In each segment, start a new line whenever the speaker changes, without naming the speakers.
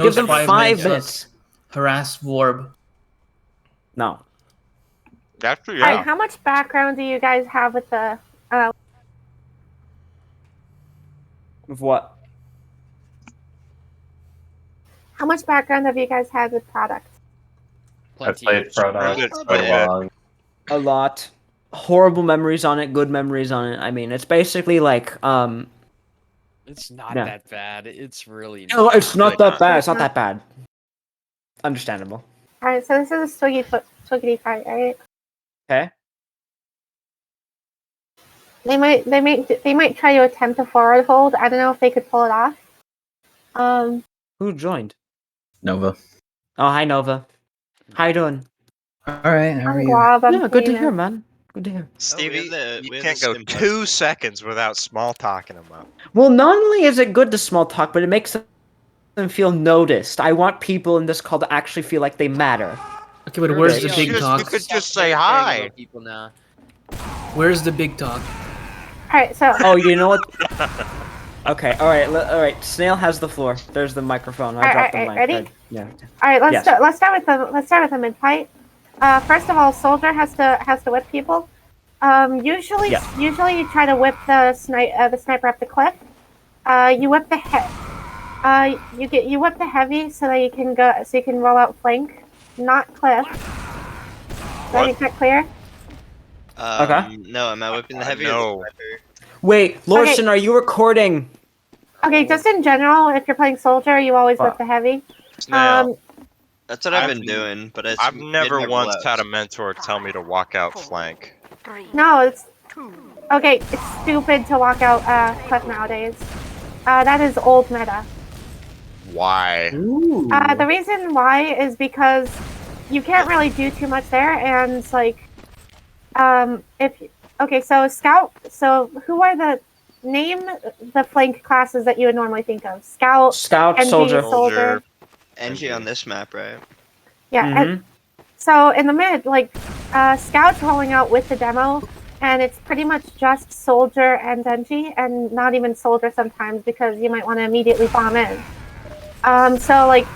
Give them
5
5
minutes.
minutes.
Harass Vorb.
No.
Actually, yeah.
Alright, how much background do you guys have with the
With what?
how much background have you guys had with product?
I've played product for a long.
A lot. Horrible memories on it, good memories on it. I mean, it's basically like
It's not
Yeah.
that bad. It's really
no, it's not
really
that bad. It's not that bad. Understandable.
Alright, so this is a Swiggity fight, right?
Okay.
They might try to attempt a forward hold. I don't know if they could pull it off.
Who joined?
Nova.
Oh, hi Nova. How you doing?
Alright, how are
I'm
you?
Glob, I'm
Yeah, good to
Tina.
hear, man. Good to hear.
Stevie,
we
you
have
can't
the
go
sim
2 seconds without small talking them up.
Well, not only is it good to small talk, but it makes them feel noticed. I want people in this call to actually feel like they matter.
Okay, but where's the
Bitch.
big
You
talk?
could just say hi.
People now.
Where's the big talk?
Alright, so
Oh, you know what? Okay, alright. Snail has the floor. There's the microphone. I dropped the mic.
ready?
Yeah.
alright,
Yes.
let's start with the mid fight. First of all, soldier has to whip people. Usually
Yes.
usually you try to whip the sniper up the cliff. You whip the you whip the heavy so that you can roll out flank, not cliff. Did I make that clear?
Okay.
No, am I whipping the heavy?
No.
Wait, Lorson, are you recording?
Okay, just in general, if you're playing soldier, you always whip the heavy.
Snail,
That's what I've been doing, but it's
I've never once
left.
had a mentor tell me to walk out flank.
No, it's okay. It's stupid to walk out cliff nowadays. That is old meta.
Why?
Ooh.
The reason why is because you can't really do too much there, and like, so scout. So who are name the flank classes that you would normally think of? Scout,
Scout,
NG,
soldier.
soldier.
NG on this map, right?
Yeah. And so in the mid, like, scout's rolling out with the demo, and it's pretty much just soldier and NG, and not even soldier sometimes because you might want to immediately bomb in. So like,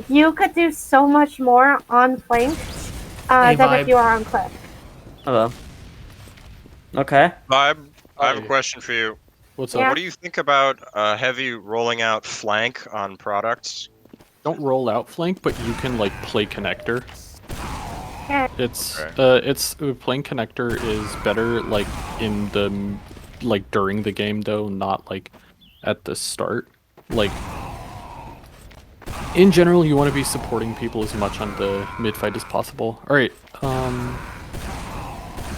you could do so much more on flank than if you are on cliff.
Hello. Okay.
Vibe, I have a question for you.
What's
Yeah.
up?
What do you think about heavy rolling out flank on products?
Don't roll out flank, but you can like play connector.
Yeah.
It's playing connector is better like in the during the game though, not like at the start. Like in general, you want to be supporting people as much on the mid fight as possible. All right.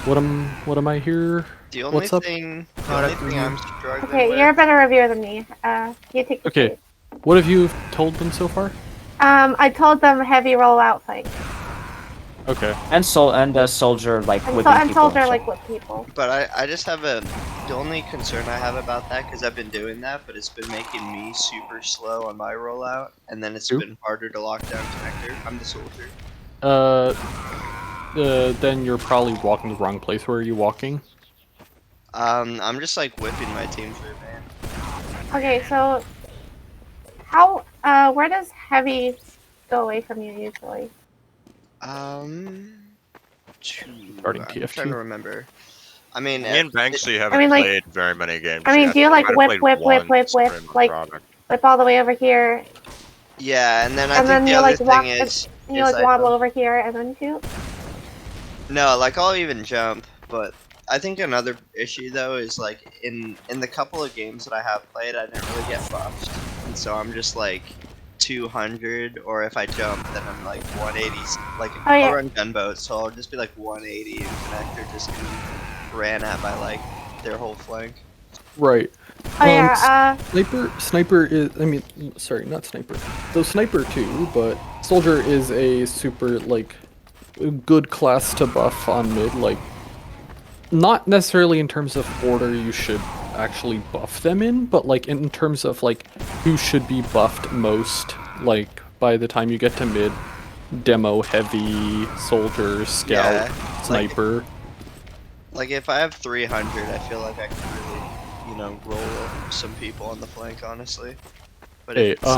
What am I here?
The only
What's up?
thing
Product
I'm struggling
Okay,
with.
you're a better reviewer than me. You take the
Okay.
lead.
What have you told them so far?
I told them heavy rollout flank,
Okay.
And soldier like
and,
whipping
and
people
soldier
and
like
stuff.
with people.
But I just have the only concern I have about that, because I've been doing that, but it's been making me super slow on my rollout, and then it's
Who?
been harder to lock down connector. I'm the soldier.
Then you're probably walking the wrong place. Where are you walking?
I'm just like whipping my team through, man.
Okay, so where does heavy go away from you usually?
Starting
I'm
TF2.
trying to remember. I mean,
Me and Banksy haven't
I mean, like-
played very many games.
I mean,
yet.
do you, like,
I might have
whip,
played
whip, whip,
once
whip,
during the
like-
product.
Whip all the way over here,
yeah, and then I
and
think
then
the
you
other
like walk,
thing is
you like
I
waddle
don't-
over here and then shoot.
No, like I'll even jump, but I think another issue though is like in the couple of games that I have played, I didn't really get buffed, and so I'm just like 200, or if I jump, then I'm like 180. Like
Oh, yeah.
I'll run gunboat, so I'll just be like 180, and connector just getting ran at by like their whole flank.
Right.
Oh yeah,
Sniper is, I mean, sorry, not sniper. So sniper too, but soldier is a super, like, good class to buff on mid, like, not necessarily in terms of order you should actually buff them in, but like in terms of like who should be buffed most, like by the time you get to mid, demo, heavy, soldier, scout,
Yeah,
sniper.
Like if I have 300, I feel like I can really, roll some people on the flank, honestly. But
Hey,
if it's-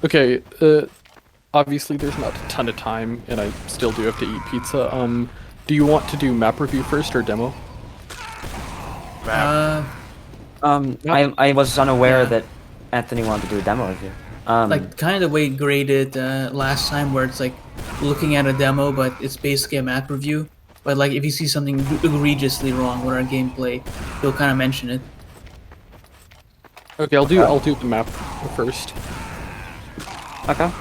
Okay, obviously there's not a ton of time, and I still do have to eat pizza. Do you want to do map review first or demo?
I was unaware
Yeah.
that Anthony wanted to do a demo review.
Like kind of the way graded last time, where it's like looking at a demo, but it's basically a map review. But like if you see something egregiously wrong with our gameplay, you'll kind of mention it.
Okay, I'll do the map first.
Okay.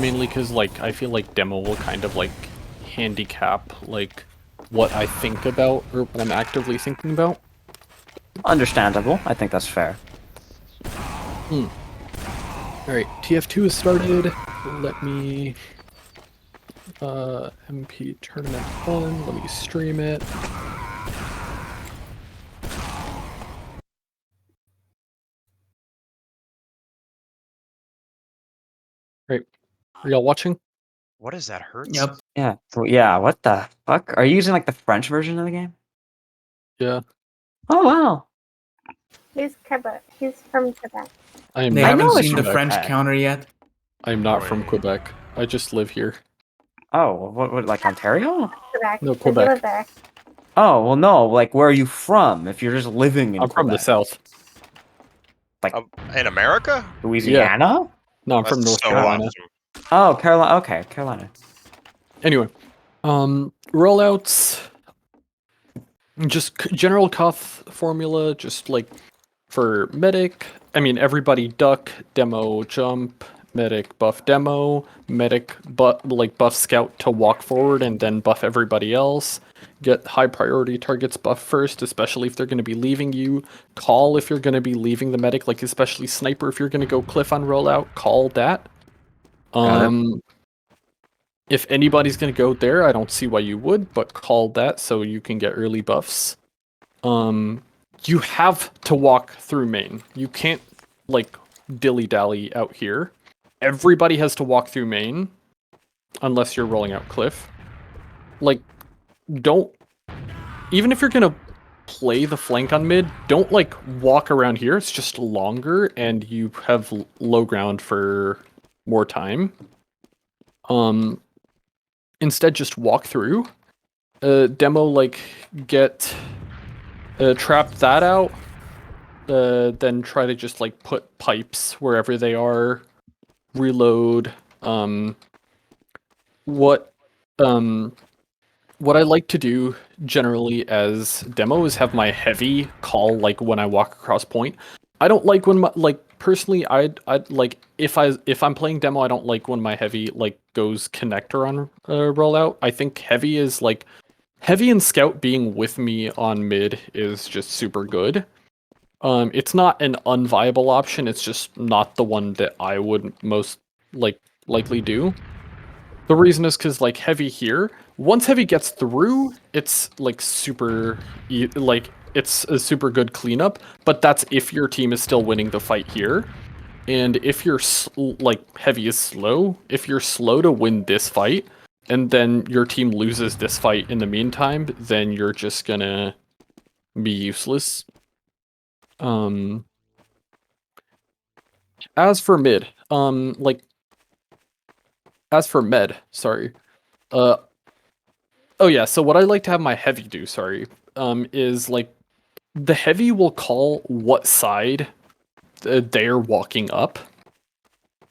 Mainly because like I feel like demo will kind of like handicap like what I think about or what I'm actively thinking about.
Understandable. I think that's fair.
Alright, TF2 has started. Let me MP tournament 1, let me stream it. Right. Are y'all watching?
What is that? Hurts?
Yep.
Yeah. Yeah. What the fuck? Are you using like the French version of the game?
Yeah.
Oh wow.
He's Quebec. He's from Quebec.
I am
They
I
haven't
know it's
seen the
from
French
Quebec.
counter yet.
I'm not from Quebec. I just live here.
Oh, what like Ontario?
Quebec.
No,
Does he live
Quebec.
there?
Oh well, no. Like, where are you from? If you're just living in
I'm from the
Quebec,
south.
In America?
Louisiana.
No, I'm
That's
from North
so
Carolina.
awesome.
Oh, Carolina. Okay, Carolina.
Anyway, rollouts. Just general cuff formula, just like for medic. I mean, everybody duck, demo, jump, medic, buff, demo, medic, buff scout to walk forward and then buff everybody else. Get high priority targets buff first, especially if they're going to be leaving you. Call if you're going to be leaving the medic, like especially sniper if you're going to go cliff on rollout. Call that. If anybody's going to go there, I don't see why you would, but call that so you can get early buffs. You have to walk through main. You can't, like, dilly-dally out here. Everybody has to walk through main, unless you're rolling out cliff. Like, don't... Even if you're gonna play the flank on mid, don't, like, walk around here. It's just longer, and you have low ground for more time. Instead, just walk through. Demo, like, get... trap that out. Then try to just like put pipes wherever they are. Reload. What I like to do generally as demo is have my heavy call like when I walk across point. I don't like when my personally I'd like if I'm playing demo I don't like when my heavy like goes connector on rollout. I think heavy is like heavy and scout being with me on mid is just super good. It's not an unviable option, it's just not the one that I would most likely do. The reason is because like heavy here, once heavy gets through, it's like super it's a super good cleanup, but that's if your team is still winning the fight here. And if you're like heavy is slow, if you're slow to win this fight, and then your team loses this fight in the meantime, then you're just gonna be useless. As for mid, as for med, sorry. Oh yeah, so what I like to have my heavy do, sorry, is like the heavy will call what side they're walking up.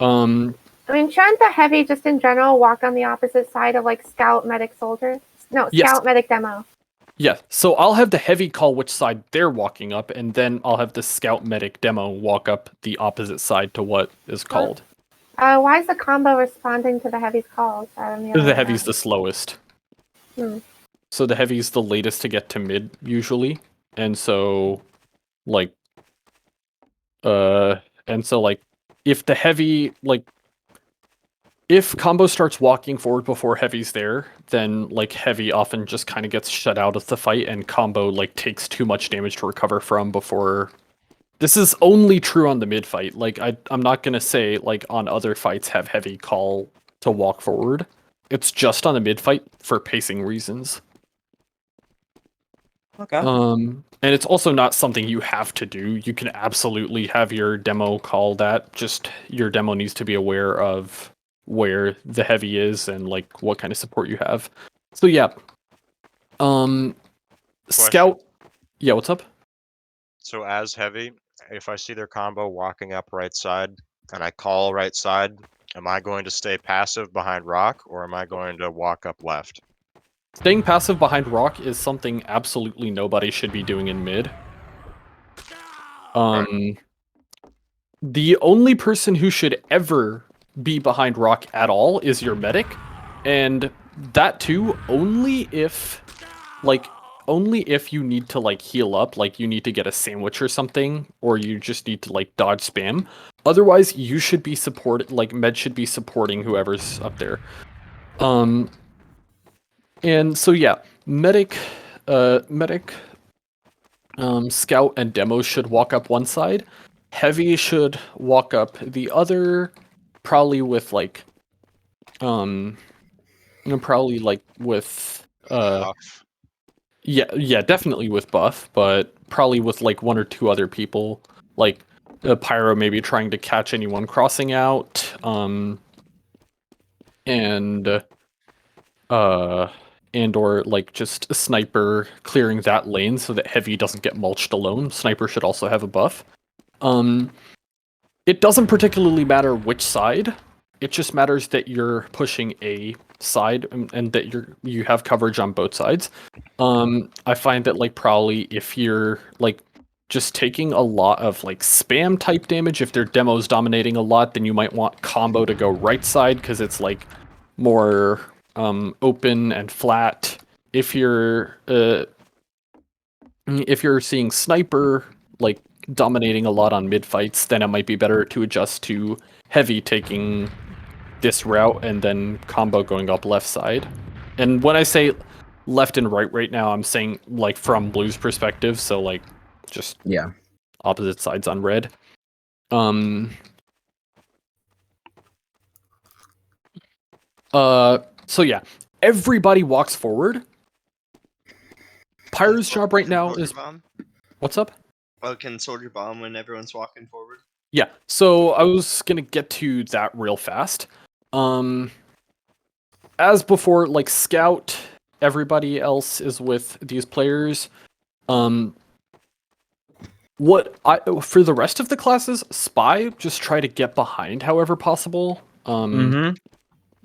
I mean, shouldn't the heavy just in general walk on the opposite side of like scout, medic, soldier? No, scout,
Yes.
medic, demo.
Yeah, so I'll have the heavy call which side they're walking up, and then I'll have the scout medic demo walk up the opposite side to what is called.
Why is the combo responding to the heavy's calls?
The heavy's the slowest.
Hmm.
So the heavy's the latest to get to mid, usually. And so, like, if the heavy, like, if combo starts walking forward before heavy's there, then, like, heavy often just kind of gets shut out of the fight, and combo, like, takes too much damage to recover from before... This is only true on the mid fight. Like, I'm not gonna say, like, on other fights have heavy call to walk forward. It's just on the mid fight for pacing reasons.
Okay.
And it's also not something you have to do. You can absolutely have your demo call that. Just your demo needs to be aware of where the heavy is and like what kind of support you have. So yeah. Scout. Yeah, what's up?
So as heavy, if I see their combo walking up right side and I call right side, am I going to stay passive behind rock or am I going to walk up left?
Staying passive behind rock is something absolutely nobody should be doing in mid. The only person who should ever be behind rock at all is your medic, and that too only if you need to like heal up, like you need to get a sandwich or something, or you just need to like dodge spam. Otherwise, you should be med should be supporting whoever's up there. And so yeah, medic, scout and demo should walk up one side. Heavy should walk up the other, probably with like, probably like with,
Buff.
yeah, definitely with buff, but probably with like one or two other people, like Pyro maybe trying to catch anyone crossing out, and or like just a sniper clearing that lane so that heavy doesn't get mulched alone. Sniper should also have a buff. It doesn't particularly matter which side. It just matters that you're pushing a side and that you have coverage on both sides. I find that like probably if you're like just taking a lot of like spam type damage, if their demo's dominating a lot, then you might want combo to go right side because it's like more open and flat. If you're seeing sniper like dominating a lot on mid fights, then it might be better to adjust to heavy taking this route and then combo going up left side. And when I say left and right now, I'm saying like from blue's perspective, so like just opposite sides on red. So yeah, everybody walks forward. Pyro's job right now is what's up?
Oh, can soldier bomb when everyone's walking forward?
Yeah, so I was gonna get to that real fast. As before, like scout, everybody else is with these players. For the rest of the classes, spy, just try to get behind however possible.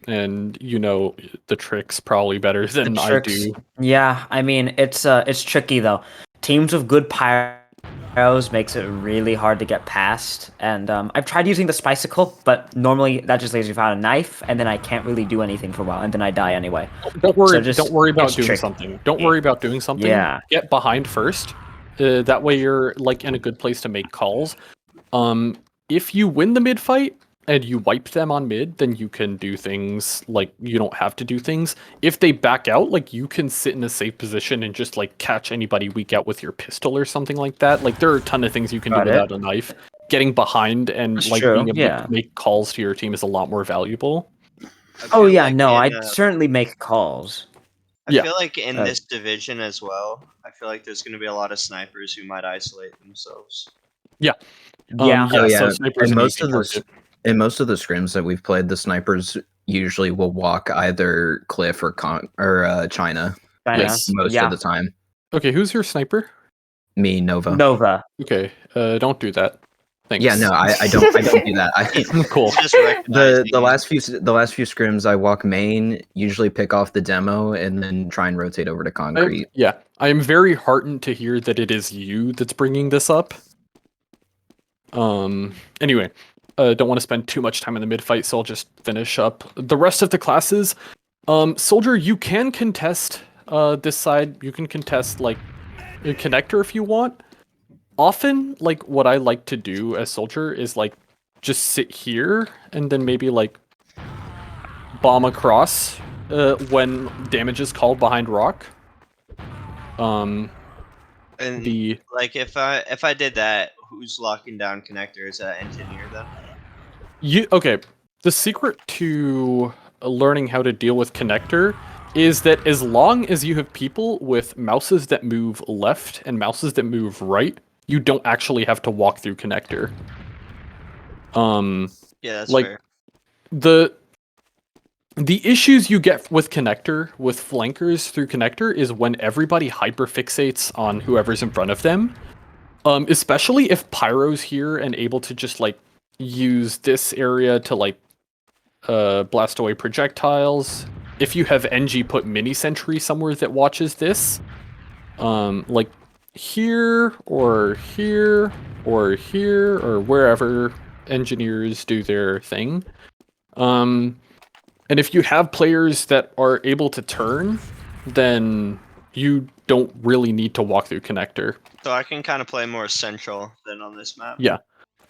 And you know the tricks probably better than I do.
Yeah, I mean it's tricky though. Teams with good pyros makes it really hard to get past. And I've tried using the spicicle, but normally that just leaves me without a knife, and then I can't really do anything for a while, and then I die anyway.
Don't worry about doing something. Don't worry about doing something.
Yeah.
Get behind first. That way you're like in a good place to make calls. If you win the mid fight and you wipe them on mid, then you can do things like you don't have to do things. If they back out, like you can sit in a safe position and just like catch anybody weak out with your pistol or something like that. Like there are a ton of things you can do without a knife. Getting behind and being able to make calls to your team is a lot more valuable.
Oh yeah, no, I certainly make calls.
I feel like in this division as well, I feel like there's going to be a lot of snipers who might isolate themselves.
Yeah.
So snipers
in most of the scrims that we've played, the snipers usually will walk either cliff or China.
Yes,
most of the time.
Okay, who's your sniper?
Me, Nova.
Nova.
Okay, don't do that. Thanks.
Yeah, no, I don't do that.
Cool.
The last few scrims, I walk main, usually pick off the demo, and then try and rotate over to concrete.
I am very heartened to hear that it is you that's bringing this up. Anyway, don't want to spend too much time in the mid fight, so I'll just finish up the rest of the classes. Soldier, you can contest this side. You can contest like a connector if you want. Often, like what I like to do as soldier is like just sit here and then maybe like bomb across when damage is called behind rock.
And like if I did that, who's locking down connector? Is that engineer then?
Okay. The secret to learning how to deal with connector is that as long as you have people with mouses that move left and mouses that move right, you don't actually have to walk through connector.
Yeah, that's
like
fair.
the issues you get with connector, with flankers through connector, is when everybody hyperfixates on whoever's in front of them. Especially if Pyro's here and able to just like use this area to like blast away projectiles. If you have NG put mini sentry somewhere that watches this, like here or here or here or wherever engineers do their thing. And if you have players that are able to turn, then you don't really need to walk through connector.
So I can kind of play more central than on this map.
Yeah.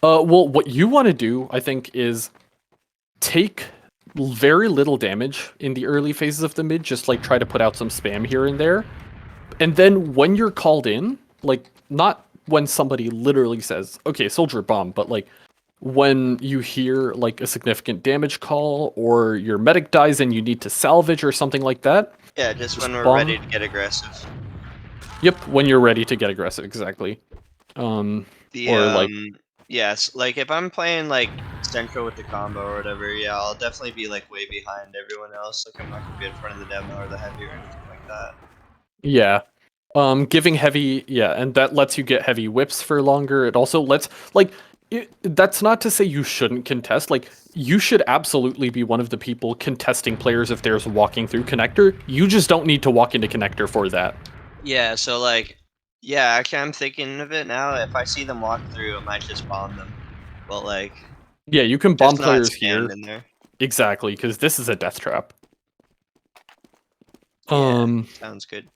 Well, what you want to do, I think, is take very little damage in the early phases of the mid, just like try to put out some spam here and there. And then when you're called in, like not when somebody literally says, okay, soldier bomb, but like when you hear like a significant damage call or your medic dies and you need to salvage or something like that.
Yeah, just when we're
bomb.
ready to get aggressive.
Yep, when you're ready to get aggressive, exactly.
Yes, like if I'm playing like central with the combo or whatever, yeah, I'll definitely be like way behind everyone else. Like I'm not gonna be in front of the demo or the heavy or anything like that.
Yeah. Giving heavy, yeah, and that lets you get heavy whips for longer. It also lets, like, that's not to say you shouldn't contest. Like, you should absolutely be one of the people contesting players if there's walking through connector. You just don't need to walk into connector for that.
Yeah, so like, yeah, actually I'm thinking of it now. If I see them walk through, I might just bomb them. But like,
yeah, you can bomb
just not
players
stand
here.
in there.
Exactly, because this is a death trap.
Yeah, sounds good.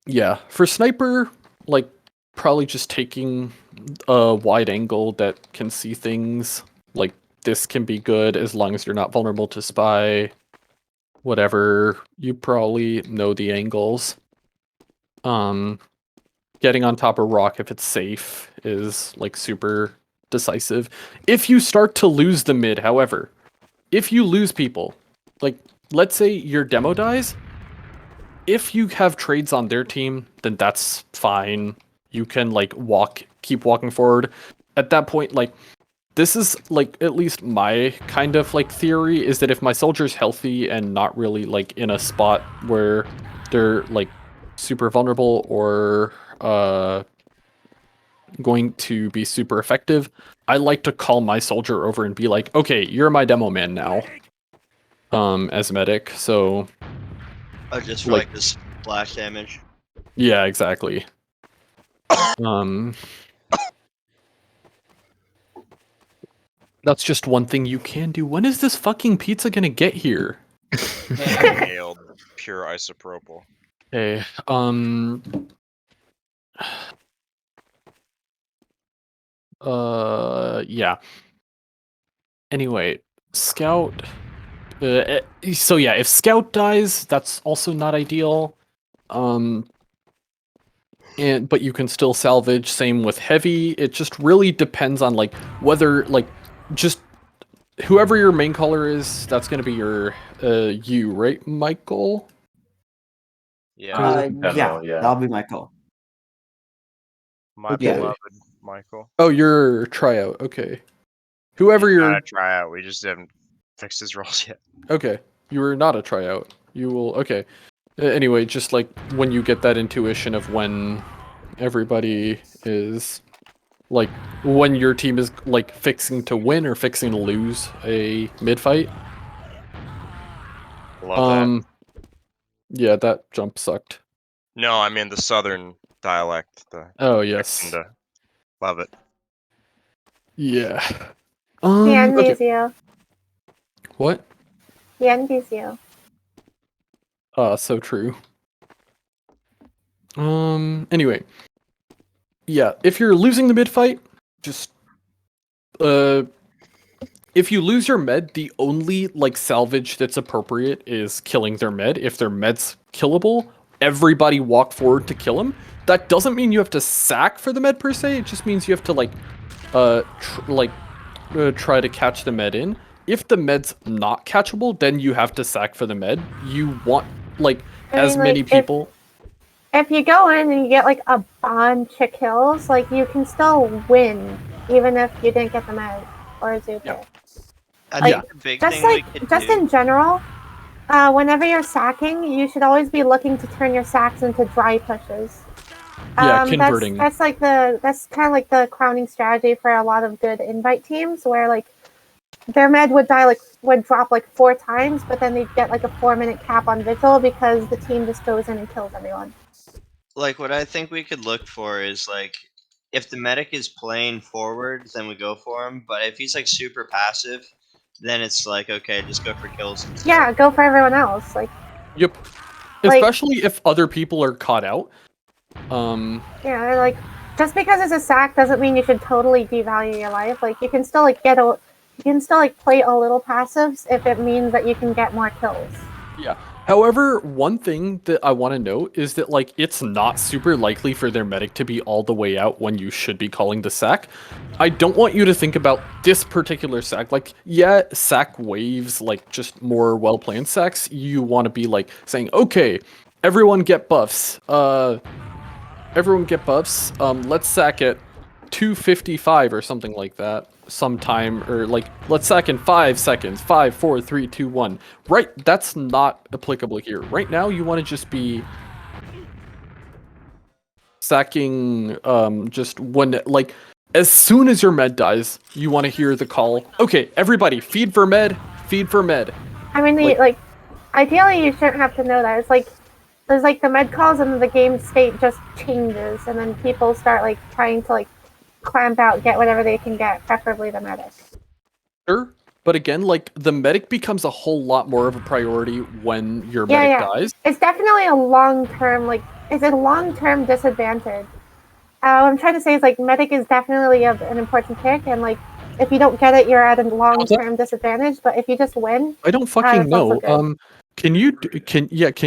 Yeah, for sniper, like probably just taking a wide angle that can see things. Like this can be good as long as you're not vulnerable to spy. Whatever, you probably know the angles. Getting on top of rock if it's safe is like super decisive. If you start to lose the mid, however, if you lose people, like let's say your demo dies, if you have trades on their team, then that's fine. You can like keep walking forward. At that point, like this is like at least my kind of like theory is that if my soldier's healthy and not really like in a spot where they're like super vulnerable or going to be super effective, I like to call my soldier over and be like, okay, you're my demo man now. As medic, so
Oh, just for like this splash damage.
yeah, exactly. That's just one thing you can do. When is this fucking pizza gonna get here?
Nailed. Pure isopropyl.
Okay, yeah. Anyway, Scout. So yeah, if Scout dies, that's also not ideal. But you can still salvage. Same with Heavy. It just really depends on like whether like just whoever your main color is. That's gonna be your you, right, Michael?
Yeah.
Yeah,
that'll be my call.
My
Okay.
beloved Michael.
Oh, you're tryout. Okay. Whoever
He's
you're.
not a tryout. We just haven't fixed his roles yet.
Okay, you were not a tryout. You will. Okay. Anyway, just like when you get that intuition of when everybody is like when your team is like fixing to win or fixing to lose a mid fight.
Love that.
Yeah, that jump sucked.
No, I mean the southern dialect.
Oh yes.
Fixing to love it.
Yeah.
Bien
Okay.
Vizio.
What?
Bien Vizio.
So true. Anyway. Yeah, if you're losing the mid fight, just if you lose your med, the only like salvage that's appropriate is killing their med. If their med's killable, everybody walk forward to kill him. That doesn't mean you have to sack for the med per se. It just means you have to like try to catch the med in. If the med's not catchable, then you have to sack for the med. You want like as many people.
If you go in and you get like a bunch of kills, like you can still win even if you didn't get the med or a Zuko.
Yeah.
I
Like,
think the big
just
thing we
like
could
just
do.
in general, whenever you're sacking, you should always be looking to turn your sacks into dry pushes.
Yeah, converting.
That's kind of like the crowning strategy for a lot of good invite teams, where like their med would drop like 4 times, but then they'd get like a 4-minute cap on vigil because the team just goes in and kills everyone.
Like what I think we could look for is like if the medic is playing forward, then we go for him. But if he's like super passive, then it's like okay, just go for kills instead.
Yeah, go for everyone else. Like,
Yep.
Like-
Especially if other people are caught out.
yeah, like just because it's a sack doesn't mean you should totally devalue your life. Like you can still like play a little passives if it means that you can get more kills.
Yeah. However, one thing that I want to note is that like it's not super likely for their medic to be all the way out when you should be calling the sack. I don't want you to think about this particular sack. Like, yeah, sack waves, like just more well-planned sacks. You want to be like saying, okay, everyone get buffs. Everyone get buffs. Let's sack at 255 or something like that sometime, or like let's sack in 5 seconds. 5, 4, 3, 2, 1. Right, that's not applicable here. Right now you want to just be sacking just when, like, as soon as your med dies, you want to hear the call, okay, everybody feed for med, feed for med.
I mean, ideally you shouldn't have to know that. It's like there's like the med calls and the game state just changes, and then people start like trying to like clamp out, get whatever they can get, preferably the medic.
Sure, but again, like the medic becomes a whole lot more of a priority when your medic dies.
It's definitely a it's a long-term disadvantage. What I'm trying to say is like medic is definitely an important pick, and like if you don't get it, you're at a long-term disadvantage. But if you just win,
I don't fucking
that's also
know.
good.
Can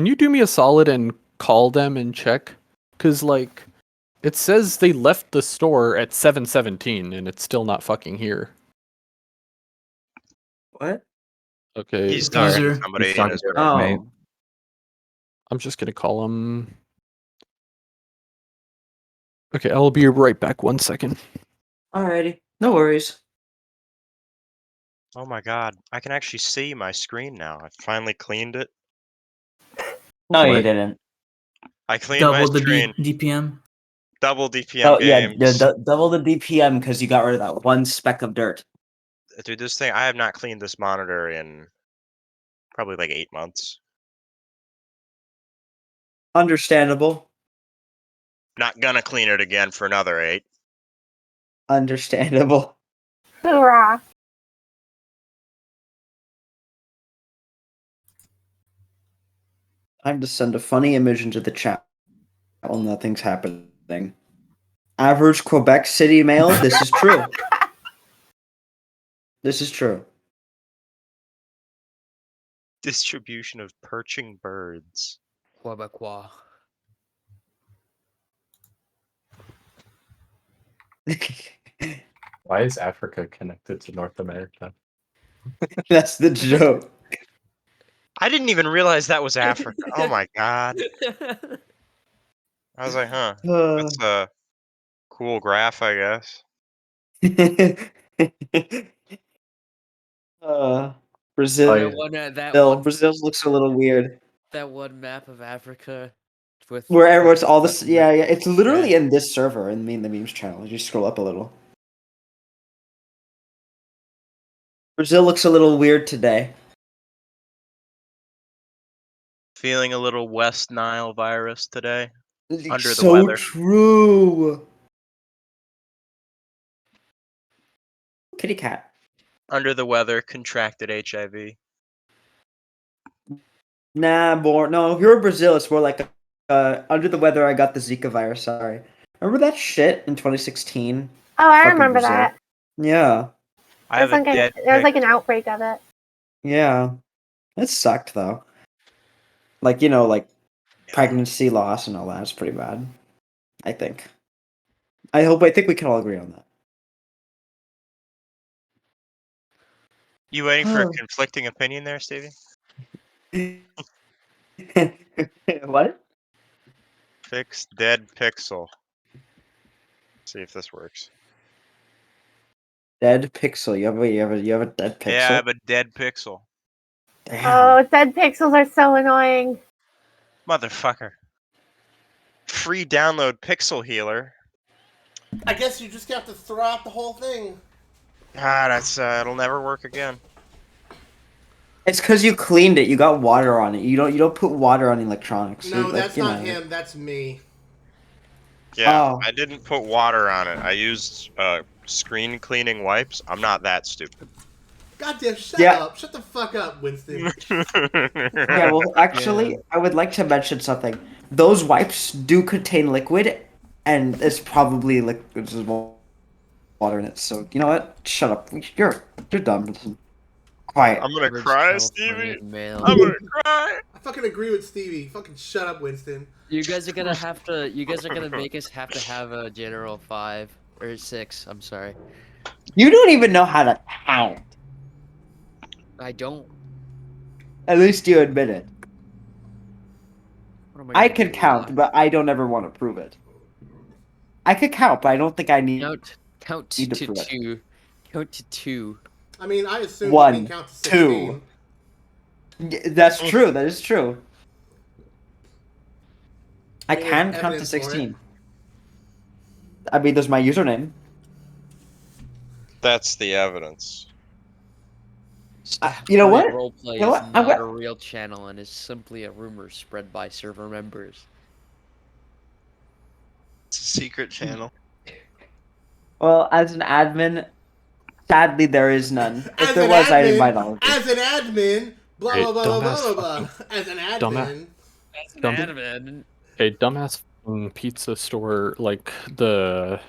you do me a solid and call them and check? Cause like it says they left the store at 7:17 and it's still not fucking here.
What?
Okay.
He's talking to
User.
somebody
He's
in
talking
his
to
room.
his mate.
Oh,
I'm just gonna call him. Okay, I'll be right back 1 second.
alrighty. No worries.
Oh my god, I can actually see my screen now. I finally cleaned it.
No, you
What?
didn't.
I cleaned
Double
my
the
screen.
DPM.
Double DPM
Oh yeah,
games.
double the DPM because you got rid of that one speck of dirt.
Dude, this thing, I have not cleaned this monitor in probably like 8 months.
Understandable.
Not gonna clean it again for another 8.
Understandable.
Hoorah!
Time to send a funny image into the chat while nothing's happening. Average Quebec City male. This is true. This is true.
Distribution of perching birds.
Quebecois.
Why is Africa connected to North America?
That's the joke.
I didn't even realize that was Africa. Oh my god. I was like, huh. That's a cool graph, I guess. Brazil.
That one, that one,
Brazil looks a little weird.
that one map of Africa with
Where everyone's all this.
fucking
Yeah, yeah. It's literally
red.
in this server in the memes channel. You scroll up a little. Brazil looks a little weird today.
Feeling a little West Nile virus today. Under the
So
weather.
true. Kitty cat.
Under the weather, contracted HIV.
Nah, more. No, here in Brazil, it's more like under the weather. I got the Zika virus. Sorry. Remember that shit in 2016?
Oh, I
Fucking
remember
Brazil.
that.
Yeah,
I have a dead
There was like an
picture.
outbreak of it.
yeah. It sucked though. Like like pregnancy loss and all that is pretty bad. I think. I think we can all agree on
You waiting for a
that.
conflicting opinion there, Stevie?
What?
Fix dead pixel. See if this works.
Dead pixel. You have a dead pixel.
Yeah, I have a dead pixel.
Damn.
Oh, dead pixels are so annoying.
Motherfucker. Free download pixel healer.
I guess you just have to throw out the whole thing.
Ah, that's it'll never work again.
It's because you cleaned it. You got water on it. You don't put water on electronics.
No,
Like,
that's
you
not
know.
him. That's me.
Yeah,
Oh.
I didn't put water on it. I used screen cleaning wipes. I'm not that stupid.
Goddamn, shut
Yeah.
up. Shut the fuck up, Winston.
Yeah, well, actually, I would like to mention something. Those wipes do contain liquid, and it's probably liquid as well. Water in it. So you know what? Shut up. You're dumb. Quiet.
I'm gonna
Average
cry,
Californian
Stevie.
male.
I'm gonna cry.
I fucking agree with Stevie. Fucking shut up, Winston.
You guys are gonna have to. You guys are gonna make us have to have a general 5 or 6. I'm sorry.
You don't even know how to count.
I don't.
At least you admit it.
What am
I
gonna
can
do,
count,
lie?
but I don't ever want to prove it. I could count, but I don't think I need.
Count
Need to
to
prove it.
2. Count to 2.
I mean, I assume
One,
you can count to 16.
2. That's true. That is true. I
Well,
can count to
evidence for it.
16. I mean, there's my username.
That's the evidence.
You know what?
Roleplay
You know what?
is
I'm
not
go-
a real channel and is simply a rumor spread by server members.
It's a secret channel.
Well, as an admin, sadly there is none. If
As
there
an
was, I
admin-
invite all of you.
As an admin, blah
Hey,
blah blah blah
dumbass
blah blah. As an admin,
Dumb- A dumbass fucking pizza store, like the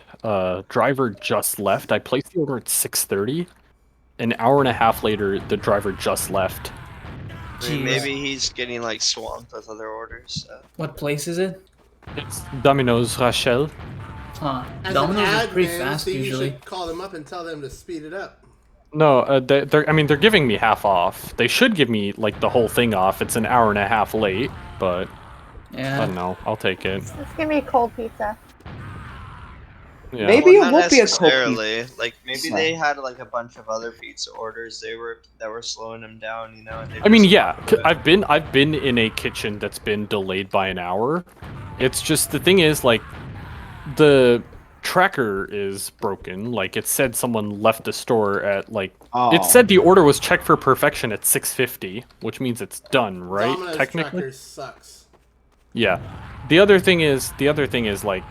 driver just left. I placed the order at 6:30. An hour and a half later, the driver just left.
I mean,
Jeez.
maybe he's getting like swamped with other orders. So.
What place is it?
It's Domino's Rachel.
Huh.
as
Domino's
an
is pretty
admin,
fast
Steve, you
usually.
should call them up and tell them to speed it up.
No, they're. I mean, they're giving me half off. They should give me like the whole thing off. It's an hour and a half late, but I
Yeah.
don't know. I'll take it.
Just give me a cold pizza.
Yeah.
Maybe
Well,
it
not
won't be a cold
necessarily. Like maybe
pizza.
they had like a bunch of other pizza orders that were slowing them down. You know. And they
I mean,
just
yeah.
fucked with it.
I've been in a kitchen that's been delayed by an hour. It's just the thing is like the tracker is broken. Like it said someone left the store at like
Oh.
it said the order was checked for perfection at 6:50, which means it's done, right?
Domino's
Technically.
tracker sucks.
Yeah. The other thing is like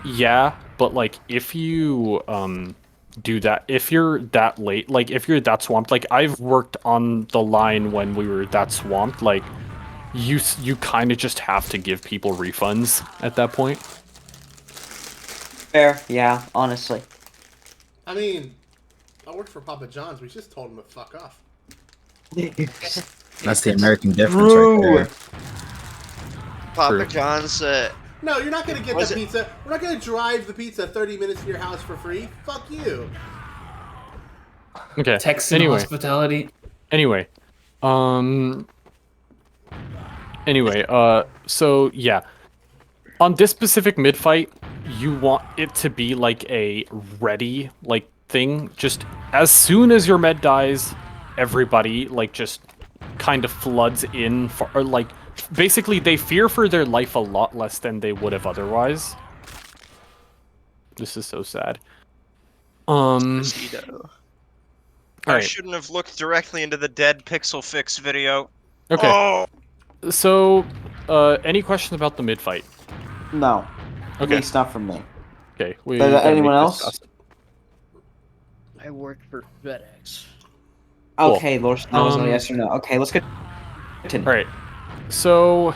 yeah, but like if you do that, if you're that late, like if you're that swamped, like I've worked on the line when we were that swamped, like you kind of just have to give people refunds at that point.
Fair, yeah, honestly.
I mean, I worked for Papa John's. We just told him to fuck off.
That's the American difference right there.
Papa
True.
John's.
No, you're not gonna get
Was
the
it-
pizza. We're not gonna drive the pizza 30 minutes to your house for free. Fuck you.
Okay.
Texan
Anyway.
hospitality.
Anyway, so yeah, on this specific mid fight, you want it to be like a ready like thing. Just as soon as your med dies, everybody like just kind of floods in for or, like basically they fear for their life a lot less than they would have otherwise. This is so sad.
Casino.
I
Alright.
shouldn't have looked directly into the dead pixel fix video.
Okay.
Oh,
So, any questions about the mid fight?
No. At
Okay.
least not from me.
Okay.
But anyone else?
I work for FedEx.
Cool.
Okay, Lord, that was a
Um,
yes or no. Okay, let's get. Continue.
All right. So,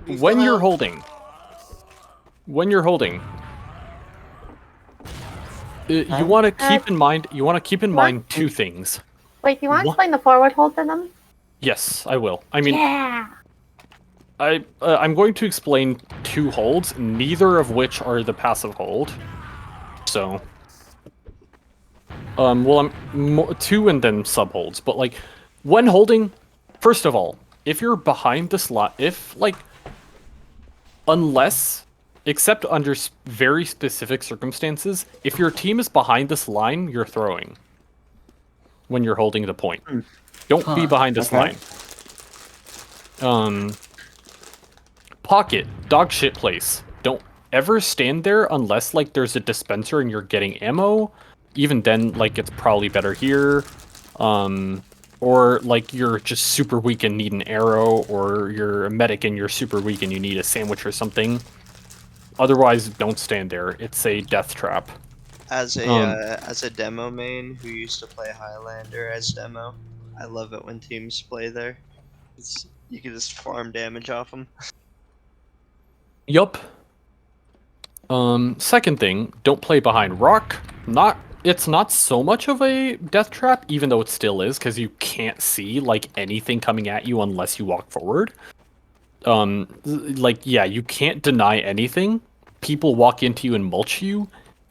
You
when
still
you're
have-
holding, you want to keep in mind. You want to keep in
What?
mind two things.
Wait, do you want to
What?
explain the forward hold to them?
Yes, I will. I mean,
Yeah.
I'm going to explain two holds, neither of which are the passive hold. So, well, two and then sub holds. But like, when holding, first of all, if you're behind the slot, if like, unless, except under very specific circumstances, if your team is behind this line, you're throwing when you're holding the point. Don't be behind this line. Pocket, dog shit place. Don't ever stand there unless like there's a dispenser and you're getting ammo. Even then, like it's probably better here. Or like you're just super weak and need an arrow, or you're a medic and you're super weak and you need a sandwich or something. Otherwise, don't stand there. It's a death trap.
As a demo main who used to play Highlander as demo, I love it when teams play there. You can just farm damage off them.
Yup. Second thing, don't play behind rock. It's not so much of a death trap, even though it still is, because you can't see like anything coming at you unless you walk forward. Like yeah, you can't deny anything. People walk into you and mulch you,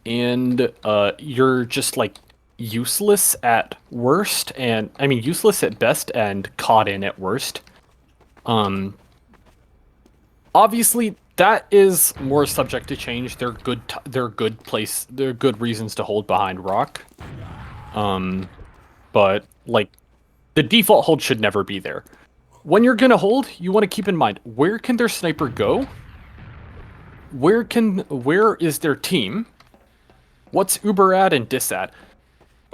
and you're just like useless at worst, and I mean useless at best and caught in at worst. Obviously that is more subject to change. They're good reasons to hold behind rock. But like the default hold should never be there. When you're gonna hold, you want to keep in mind, where can their sniper go? Where is their team? What's uber ad and dis ad?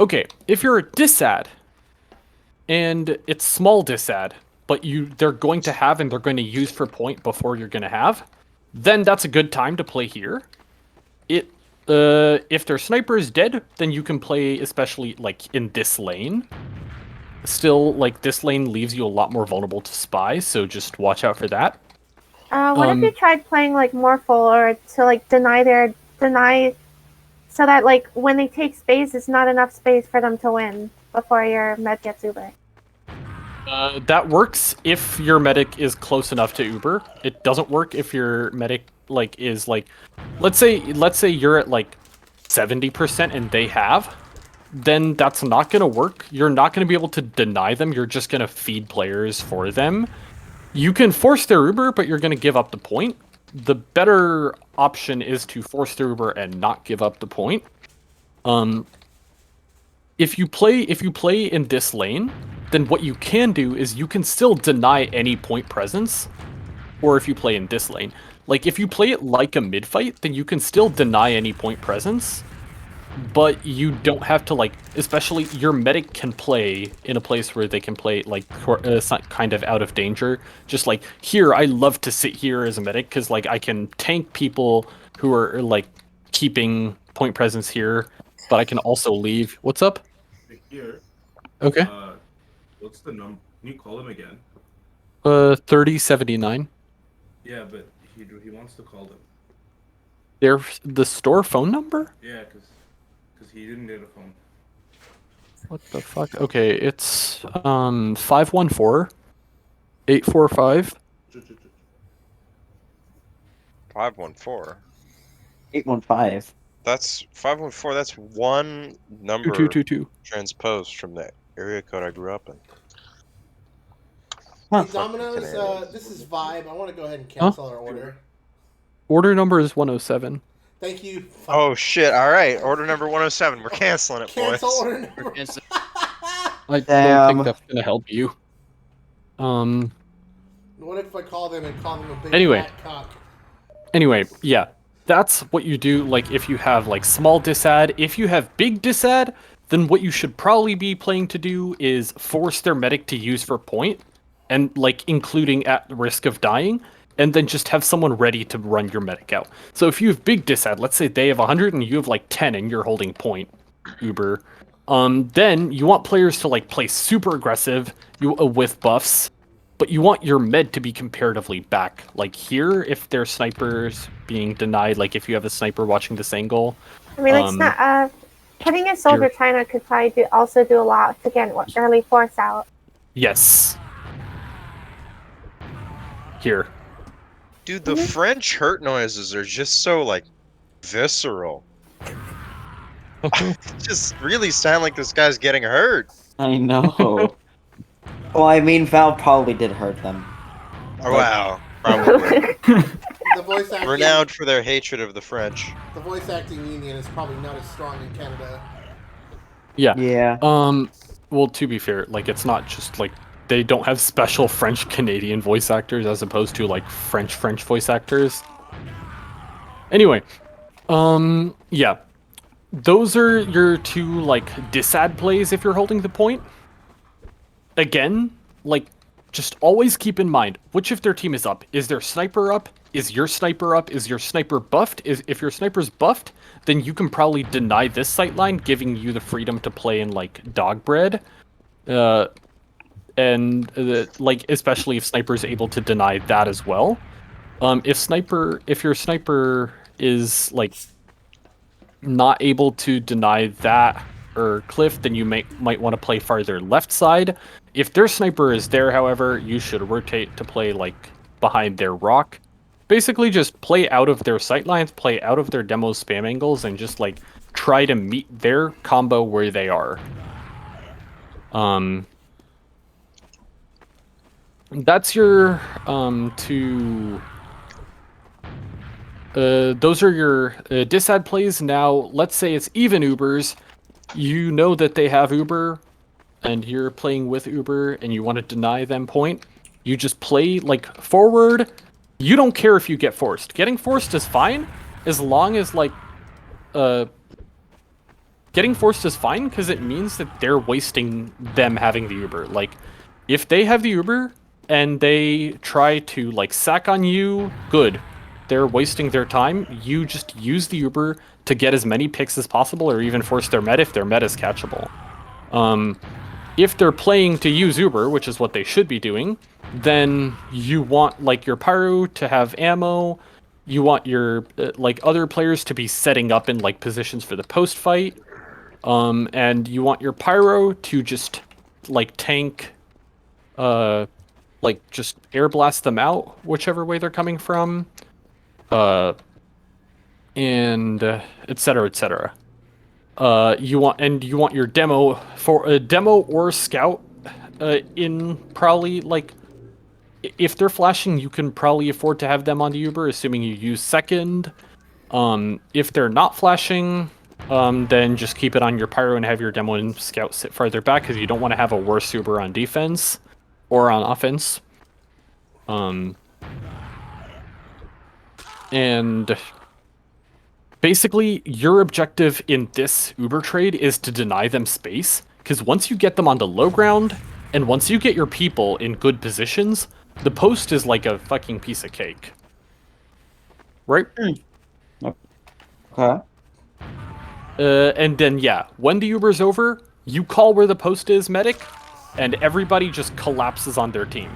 Okay, if you're a dis ad and it's small dis ad, but they're going to have and they're going to use for point before you're going to have, then that's a good time to play here. If their sniper is dead, then you can play, especially like in this lane. Still, like this lane leaves you a lot more vulnerable to spies, so just watch out for that.
What if you tried playing like more forward to like deny, so that like when they take space, it's not enough space for them to win before your med gets uber.
That works if your medic is close enough to uber. It doesn't work if your medic like is like, let's say you're at like 70% and they have, then that's not gonna work. You're not gonna be able to deny them. You're just gonna feed players for them. You can force their uber, but you're gonna give up the point. The better option is to force their uber and not give up the point. If you play in this lane, then what you can do is you can still deny any point presence. Or if you play in this lane, like if you play it like a mid fight, then you can still deny any point presence. But you don't have to like, especially your medic can play in a place where they can play like kind of out of danger. Just like here, I love to sit here as a medic because like I can tank people who are like keeping point presence here, but I can also leave. What's up?
Here.
Okay.
What's the number? Can you call him again?
3079.
Yeah, but he wants to call them.
The store phone number?
Yeah, because he didn't get a phone.
What the fuck? Okay, it's 514 845
514.
815.
That's 514. That's one number
2222.
transposed from the area code I grew up in.
Hey, Domino's, this is Vibe. I want to go ahead and cancel our order.
Order number is 107.
Thank you.
Oh shit! All right, order number 107. We're canceling it,
Cancel
boys.
order number.
I don't think that's gonna help you.
What if I call them and call them a big fat cock?
Anyway, yeah, that's what you do. Like if you have like small disad, if you have big disad, then what you should probably be playing to do is force their medic to use for point, and like including at risk of dying, and then just have someone ready to run your medic out. So if you have big disad, let's say they have 100 and you have like 10 and you're holding point, Uber, then you want players to like play super aggressive with buffs, but you want your med to be comparatively back. Like here, if their snipers being denied, like if you have a sniper watching this angle.
I mean, it's not, putting a soldier China could probably also do a lot to get early force out.
Yes. Here.
Dude, the French hurt noises are just so like visceral. Just really sound like this guy's getting hurt.
I know. Well, I mean, Valve probably did hurt them.
Oh, wow, probably.
The voice acting.
Renowned for their hatred of the French.
The voice acting union is probably not as strong in Canada.
Yeah.
Yeah.
Well, to be fair, like it's not just like they don't have special French Canadian voice actors as opposed to like French voice actors. Anyway, yeah. Those are your two like disad plays if you're holding the point. Again, like just always keep in mind which of their team is up. Is their sniper up? Is your sniper up? Is your sniper buffed? If your sniper's buffed, then you can probably deny this sightline, giving you the freedom to play in like dog bread. And like especially if sniper's able to deny that as well. If your sniper is like not able to deny that or cliff, then you might want to play farther left side. If their sniper is there, however, you should rotate to play like behind their rock. Basically just play out of their sight lines, play out of their demo spam angles, and just like try to meet their combo where they are. That's your two. Those are your disad plays. Now, let's say it's even Ubers. You know that they have Uber, and you're playing with Uber, and you want to deny them point. You just play like forward. You don't care if you get forced. Getting forced is fine, as long as like, getting forced is fine because it means that they're wasting them having the Uber. Like, if they have the Uber and they try to like sack on you, good. They're wasting their time. You just use the Uber to get as many picks as possible, or even force their meta if their meta is catchable. If they're playing to use Uber, which is what they should be doing, then you want like your pyro to have ammo. You want your like other players to be setting up in like positions for the post fight, and you want your pyro to just like tank, like just air blast them out whichever way they're coming from. And etc. etc. You want your demo for a demo or scout in probably like if they're flashing, you can probably afford to have them on the Uber, assuming you use second. If they're not flashing, then just keep it on your pyro and have your demo and scout sit farther back because you don't want to have a worse Uber on defense or on offense. And basically, your objective in this Uber trade is to deny them space, because once you get them on the low ground, and once you get your people in good positions, the post is like a fucking piece of cake. Right?
Okay.
And then, yeah, when the Uber's over, you call where the post is, medic, and everybody just collapses on their team.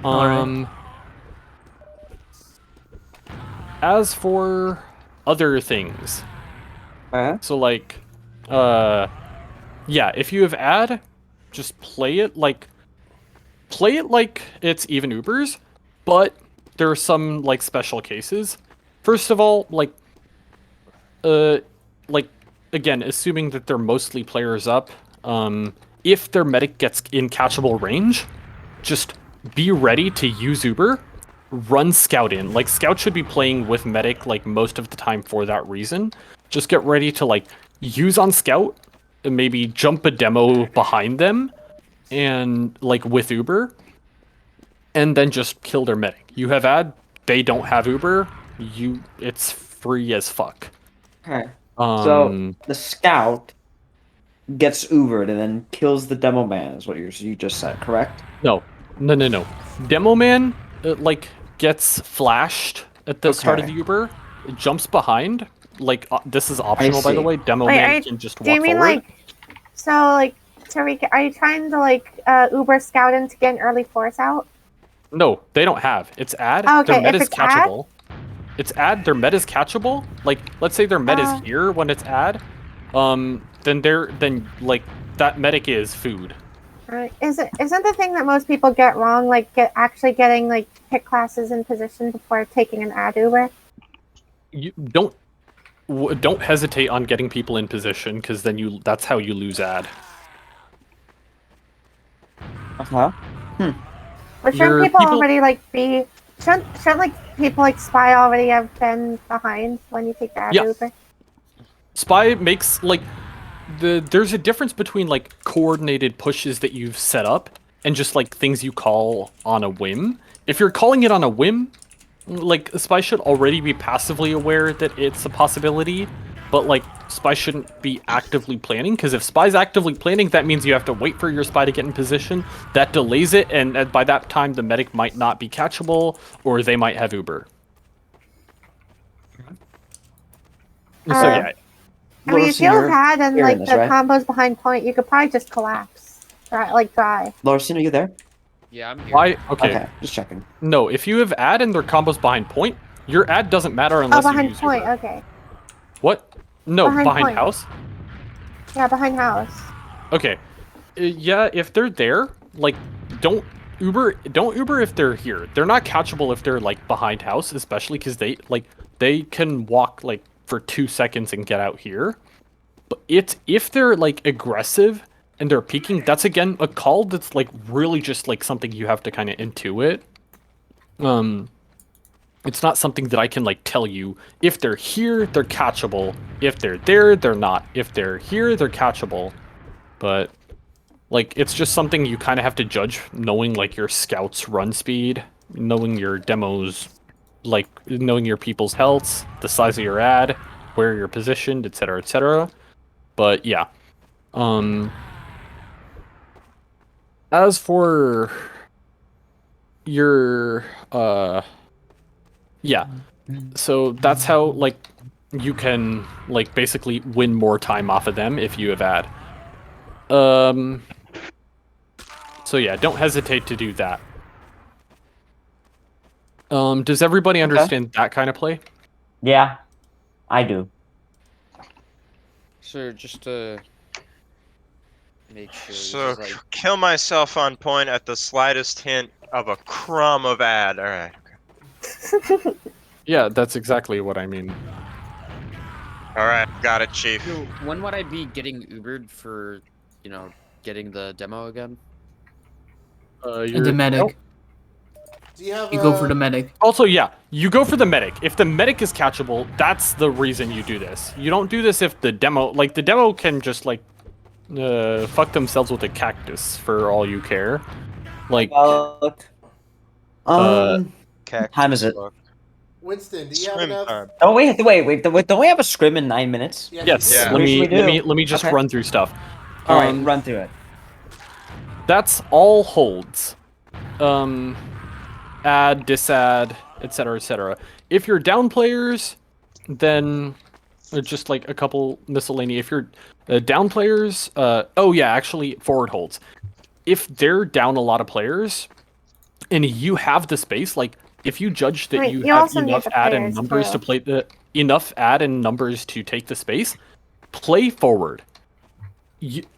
Alright.
As for other things, so like, yeah, if you have ad, just play it like it's even Ubers, but there are some like special cases. First of all, like again, assuming that they're mostly players up, if their medic gets in catchable range, just be ready to use Uber. Run scout in. Like, scout should be playing with medic like most of the time for that reason. Just get ready to like use on scout and maybe jump a demo behind them and like with Uber, and then just kill their medic. You have ad, they don't have Uber, it's free as fuck.
Okay. So the scout gets Ubered and then kills the demo man is what you just said, correct?
No. Demo man like gets flashed at the start of the Uber. It jumps behind. Like this is optional, by the way. Demo man can just walk forward.
Do you mean like, so like, Tariq, are you trying to like Uber scout in to get an early force out?
No, they don't have. It's ad.
Okay,
their meta's
if it's
catchable. It's ad. Their meta's catchable. Like, let's say their meta's here when it's ad. Then like that medic is food.
Isn't the thing that most people get wrong like actually getting like pick classes in position before taking an ad Uber?
You don't hesitate on getting people in position, because then that's how you lose ad.
Uh-huh.
But shouldn't
Your
people
people-
already like be? Shouldn't like people like spy already have been behind when you take the ad
Yeah.
Uber?
Spy makes like there's a difference between like coordinated pushes that you've set up and just like things you call on a whim. If you're calling it on a whim, like Spy should already be passively aware that it's a possibility, but like Spy shouldn't be actively planning, because if Spy's actively planning, that means you have to wait for your Spy to get in position. That delays it, and by that time the medic might not be catchable, or they might have Uber. So yeah.
I mean, if you
Lorson,
had and
hearing
like
this,
the
right?
combos behind point, you could probably just collapse, die.
Lorson, are you there?
Yeah, I'm here.
Why? Okay.
Okay, just checking.
No, if you have ad and their combos behind point, your ad doesn't matter unless
Oh,
you
behind
use
point.
Uber.
Okay.
What? No,
Behind
behind
point.
house?
Yeah, behind house.
Okay. Yeah, if they're there, like, don't Uber if they're here. They're not catchable if they're, like, behind house, especially because they can walk, like, for 2 seconds and get out here. But if they're, like, aggressive and they're peeking, that's, again, a call that's, like, really just, like, something you have to kind of intuit. It's not something that I can, like, tell you. If they're here, they're catchable. If they're there, they're not. If they're here, they're catchable. But, like, it's just something you kind of have to judge, knowing, like, your scout's run speed, knowing your demos, like, knowing your people's healths, the size of your ad, where you're positioned, etc., etc. But, yeah. As for your, yeah. So that's how, like, you can, like, basically win more time off of them if you have ad. So yeah, don't hesitate to do that. Does everybody understand that kind of play?
Yeah, I do.
So just to make sure.
So
this is like,
kill myself on point at the slightest hint of a crumb of ad. All right.
Yeah, that's exactly what I mean.
All right, got it, Chief.
so when would I be getting Ubered for, getting the demo again?
The medic.
Do you have?
You go for the medic.
Also, yeah, you go for the medic. If the medic is catchable, that's the reason you do this. You don't do this if the demo, like, the demo can just, like, fuck themselves with a cactus for all you care. Like,
What time is it?
Winston, do you have
Swim
enough?
time.
Oh wait, don't we have a scrim in 9 minutes?
yes,
Yeah.
let
Usually do.
me just
Okay.
run through stuff.
All right, run through it.
That's all holds. Add, disad, etc., etc. If you're down players, then just like a couple miscellaneous. If you're down players, oh yeah, actually forward holds. If they're down a lot of players, and you have the space, like if you judge that
Wait,
you
you
have
also need
enough
the
ad and
players,
numbers
too.
to play enough ad and numbers to take the space, play forward.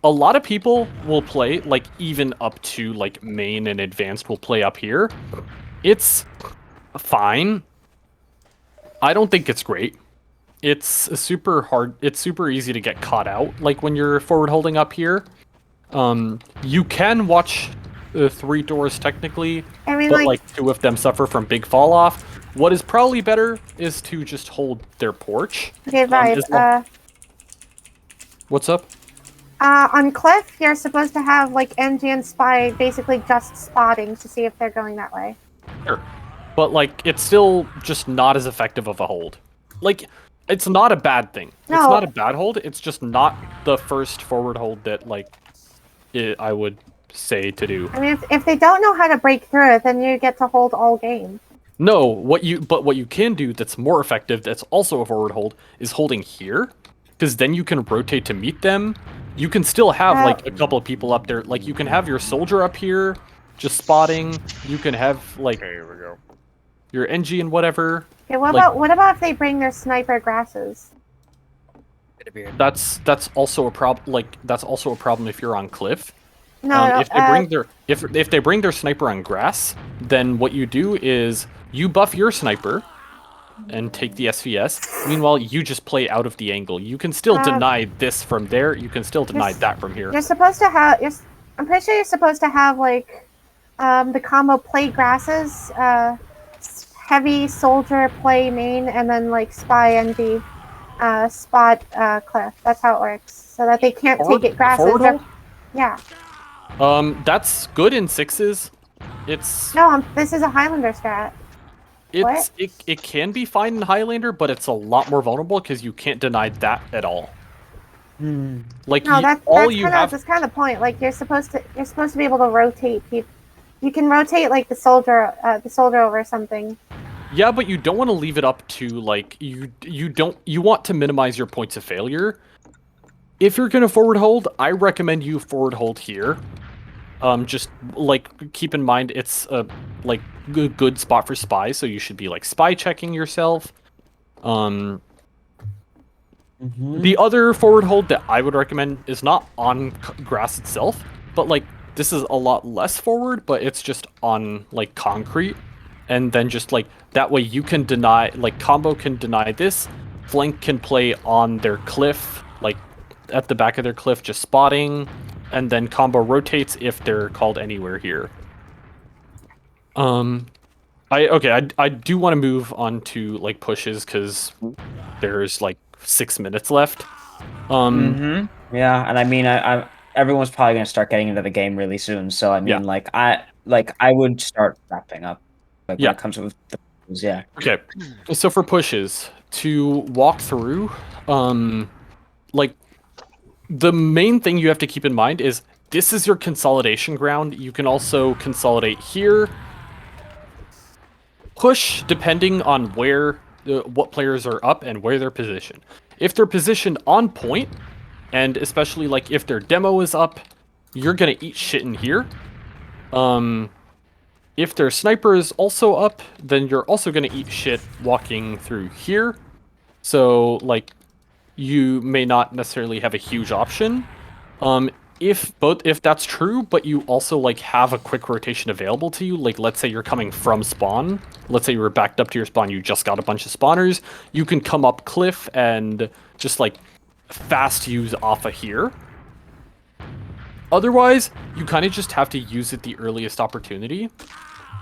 A lot of people will play, like, even up to, like, main and advanced will play up here. It's fine. I don't think it's great. It's super hard. It's super easy to get caught out, like, when you're forward holding up here. You can watch 3 doors technically,
I mean,
but,
like,
2 of them suffer from big fall off. What is probably better is to just hold their porch.
okay, right.
as long- What's up?
On Cliff, you're supposed to have like NG and Spy basically just spotting to see if they're going that way.
Sure. But, like, it's still just not as effective of a hold. Like, it's not a bad thing. It's
No.
not a bad hold. It's just not the first forward hold that, like, I would say to do.
I mean, if they don't know how to break through it, then you get to hold all game.
No, what you can do that's more effective, that's also a forward hold, is holding here. Because then you can rotate to meet them. You can still have, like, a couple of people up there. Like, you can have your soldier up here, just spotting. You can have, like,
Okay, here we go.
your NG and whatever.
Okay, what
Like-
about if they bring their sniper grasses?
That's also a problem. Like, that's also a problem if you're on cliff.
No,
If they bring their if they bring their sniper on grass, then what you do is you buff your sniper and take the SVS. Meanwhile, you just play out of the angle. You can still deny this from there. You can still deny that from here.
You're supposed to have I'm pretty sure you're supposed to have like the combo play grasses, heavy soldier play main, and then like spy NG spot cliff. That's how it works. So that they can't take it grasses.
Forward hold?
Yeah.
That's good in 6s. It's
No, this is a Highlander strat.
it can be fine in Highlander, but it's a lot more vulnerable because you can't deny that at all. Like
No, that's kind of the point. Like you're supposed to be able to rotate people. You can rotate like the soldier over something.
Yeah, but you don't want to leave it up to like you want to minimize your points of failure. If you're gonna forward hold, I recommend you forward hold here. Just like keep in mind it's a like good spot for spies, so you should be like spy checking yourself. The other forward hold that I would recommend is not on grass itself, but like this is a lot less forward, but it's just on like concrete, and then just like that way you can deny, like combo can deny this, flank can play on their cliff, like at the back of their cliff, just spotting, and then combo rotates if they're called anywhere here. I do want to move on to like pushes because there's like 6 minutes left.
Yeah, and I mean, I everyone's probably gonna start getting into the game really soon. So I mean, I would start wrapping up. Like when it comes to the pushes, yeah.
Okay, so for pushes to walk through, like the main thing you have to keep in mind is this is your consolidation ground. You can also consolidate here. Push depending on where what players are up and where they're positioned. If they're positioned on point, and especially like if their demo is up, you're gonna eat shit in here. If their sniper is also up, then you're also gonna eat shit walking through here. So like you may not necessarily have a huge option. If that's true, but you also like have a quick rotation available to you, like let's say you're coming from spawn, let's say you were backed up to your spawn, you just got a bunch of spawners, you can come up cliff and just like fast use off of here. Otherwise, you kind of just have to use it the earliest opportunity.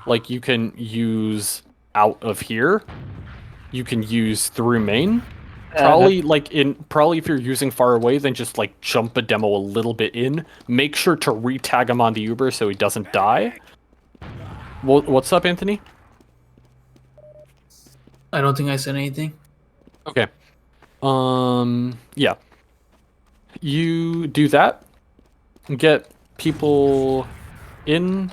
Like you can use out of here, you can use through main. Probably if you're using far away, then just like jump a demo a little bit in. Make sure to re-tag him on the Uber so he doesn't die. What's up, Anthony?
I don't think I said anything.
Okay. Yeah. You do that. Get people in.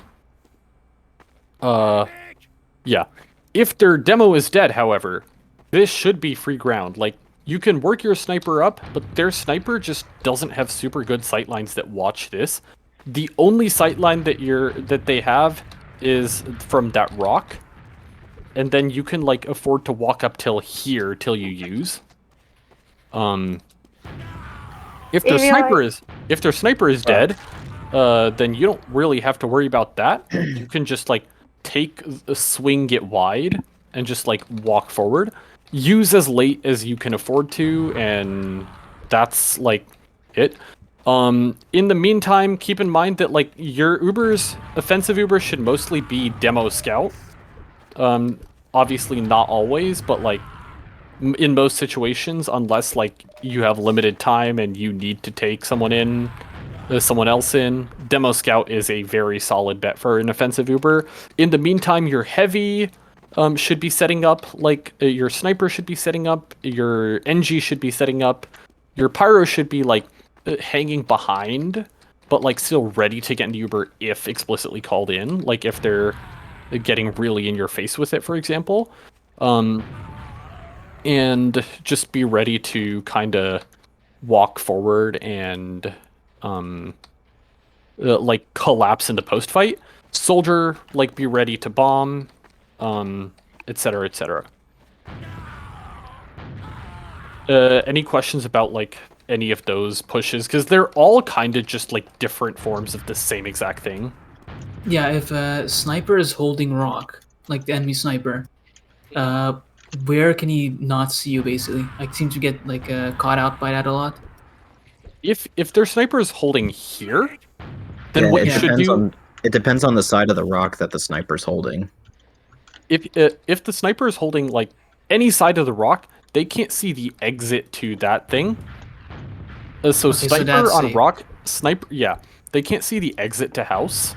Yeah. If their demo is dead, however, this should be free ground. Like, you can work your sniper up, but their sniper just doesn't have super good sightlines that watch this. The only sightline that they have is from that rock. And then you can like afford to walk up till here till you use. If their sniper is dead, then you don't really have to worry about that. You can just like take a swing, get wide, and just like walk forward. Use as late as you can afford to, and that's like it. In the meantime, keep in mind that like your offensive Ubers should mostly be demo scout. Obviously not always, but like in most situations, unless like you have limited time and you need to take someone else in, demo scout is a very solid bet for an offensive Uber. In the meantime, your heavy should be setting up, like your sniper should be setting up, your NG should be setting up, your pyro should be like hanging behind, but like still ready to get into Uber if explicitly called in, like if they're getting really in your face with it, for example. And just be ready to kind of walk forward and like collapse into post fight. Soldier, like be ready to bomb, etc., etc. Any questions about like any of those pushes? Because they're all kind of just like different forms of the same exact thing.
Yeah, if a sniper is holding rock, like the enemy sniper, where can he not see you, basically? I seem to get like caught out by that a lot.
If their sniper is holding here, then what you
it
should
depends
do
on it depends on the side of the rock that the sniper's holding.
if the sniper is holding like any side of the rock, they can't see the exit to that thing. So
Okay, so
sniper
that's
on
safe.
rock, sniper, yeah, they can't see the exit to house.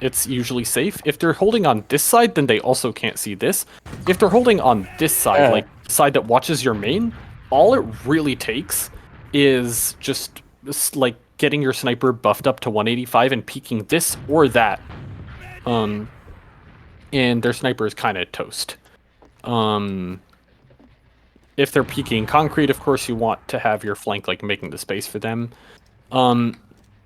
It's usually safe. If they're holding on this side, then they also can't see this. If they're holding on this side, like side that watches your main, all it really takes is just like getting your sniper buffed up to 185 and peeking this or that. And their sniper is kind of toast. If they're peeking concrete, of course, you want to have your flank like making the space for them.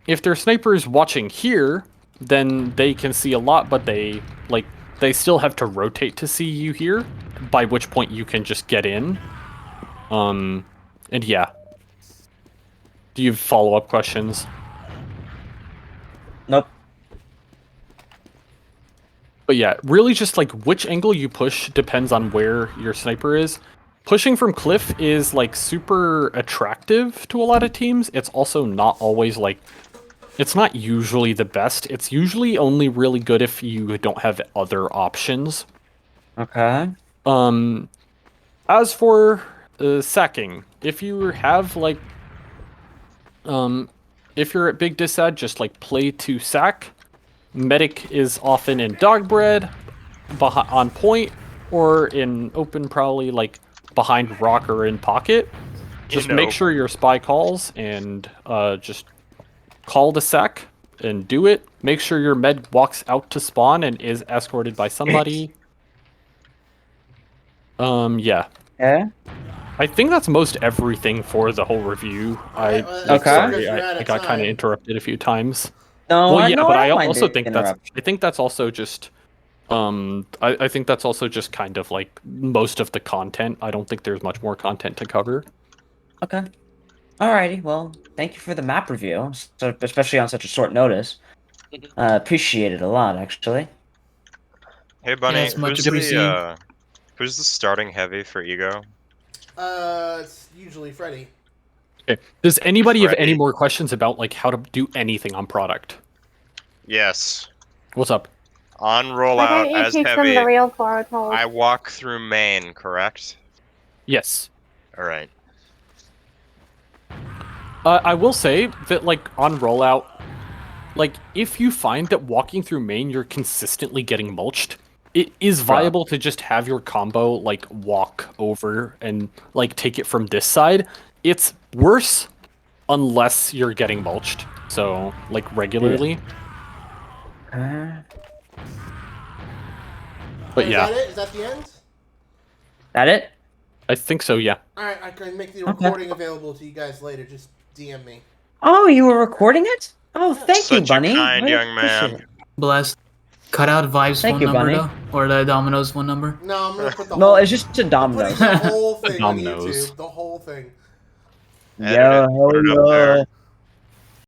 If their sniper is watching here, then they can see a lot, but they still have to rotate to see you here, by which point you can just get in. And yeah. Do you have follow-up questions?
Nope.
But yeah, really just like which angle you push depends on where your sniper is. Pushing from cliff is like super attractive to a lot of teams. It's also not always like, it's not usually the best. It's usually only really good if you don't have other options.
Okay.
As for sacking, if you have like, if you're at big disad, just like play to sack. Medic is often in dog bread, on point, or in open, probably like behind rock or in pocket. Just make sure your spy calls and just call the sack and do it. Make sure your med walks out to spawn and is escorted by somebody. Yeah.
Yeah.
I think that's most everything for the whole review.
Okay.
Sorry, I got kind of interrupted a few times.
No,
Well, yeah,
no,
but
I
I
don't mind
also
the
think
interruption.
I think that's also just I think that's also just kind of like most of the content. I don't think there's much more content to cover.
Okay. Alrighty, well, thank you for the map review, so, especially on such a short notice. Appreciate it a lot, actually.
Hey, Bunny,
it's much
who's
appreciated.
who's the starting heavy for Ego?
It's usually Freddy.
Okay. Does anybody have any
Freddy.
more questions about like how to do anything on product?
Yes.
What's up?
On
Why
rollout
don't you
as
teach them
heavy,
the real forward hold?
I walk through main, correct?
Yes.
Alright.
I will say that like on rollout, like if you find that walking through main you're consistently getting mulched, it is viable to just have your combo like walk over and like take it from this side. It's worse unless you're getting mulched. So like regularly. But yeah.
Is that it? Is that the end?
That it?
I think so, yeah.
Alright, I can make the recording available to you guys later. Just DM me.
Oh, you were recording it? Oh, thank you,
Such a
Bunny.
kind
I
young man.
appreciate it.
Blessed. Cut out Vive's
Thank
phone
you,
number,
Bunny.
though? Or the Domino's phone number?
No, I'm gonna put the
No,
whole...
it's just a
I'm
Domino's.
putting the whole thing on
Domino's.
YouTube. The whole thing.
Edit it, put it up there.